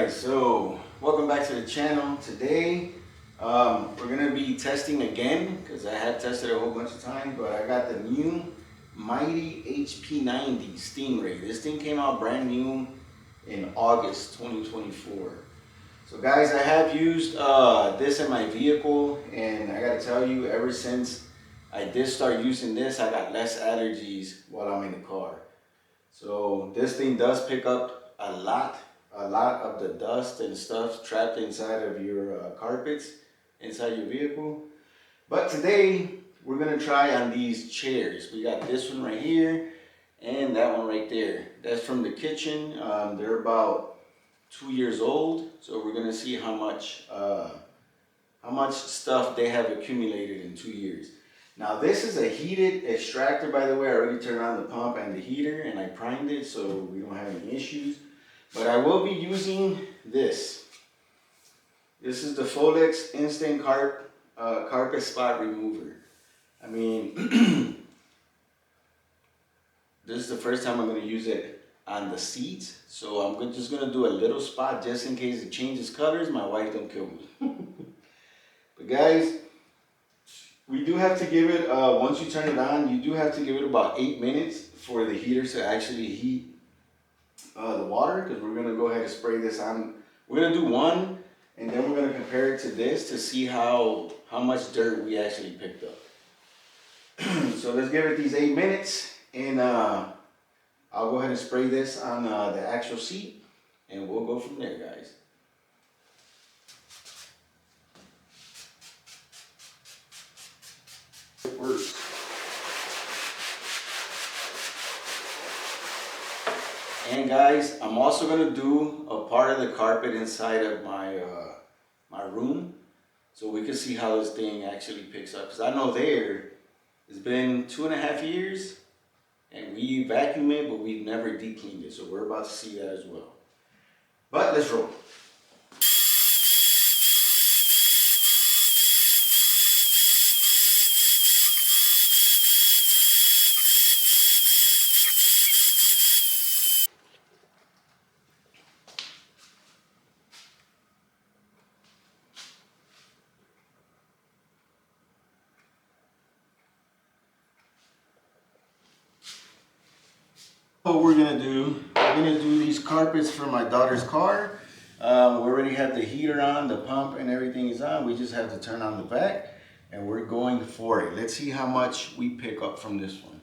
guys, so welcome back to the channel. Today we're gonna be testing again because I had tested a whole bunch of times, but I got the new Mytee HP90 Stingray. This thing came out brand new in August 2024. So guys, I have used this in my vehicle, and I gotta tell you, ever since I did start using this, I got less allergies while I'm in the car. So this thing does pick up a lot of the dust and stuff trapped inside of your carpets inside your vehicle. But today we're gonna try on these chairs. We got this one right here and that one right there. That's from the kitchen. They're about 2 years old, so we're gonna see how much stuff they have accumulated in 2 years. Now this is a heated extractor, by the way. I already turned on the pump and the heater and I primed it so we don't have any issues. But I will be using this. This is the Folex Instant Carpet Spot Remover. I mean, this is the first time I'm going to use it on the seats. So I'm just going to do a little spot just in case it changes colors. My wife don't kill me. But guys, we do have to give it, once you turn it on, you do have to give it about 8 minutes for the heater to actually heat the water, because we're going to go ahead and spray this on. We're going to do one, and then we're going to compare it to this to see how much dirt we actually picked up. So let's give it these 8 minutes, and I'll go ahead and spray this on the actual seat, and we'll go from there, guys. It works. And guys, I'm also gonna do a part of the carpet inside of my my room, so we can see how this thing actually picks up. Because I know it's been 2.5 years, and we vacuum it, but we've never deep cleaned it. So we're about to see that as well. But let's roll. What we're gonna do these carpets for my daughter's car. We already have the heater on, the pump and everything is on. We just have to turn on the vac, and we're going for it. Let's see how much we pick up from this one.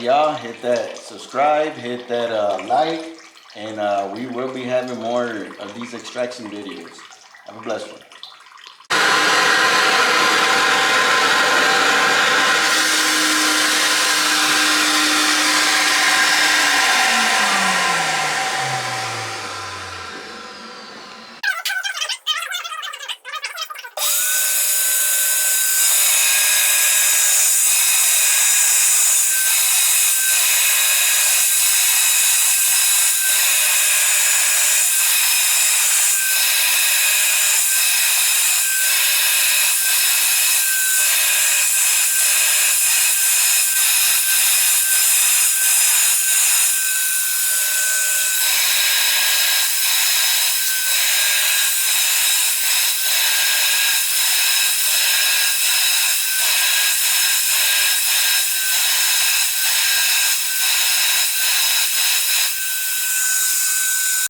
y'all. Hit that subscribe, hit that like, and we will be having more of these extraction videos. Have a blessed one.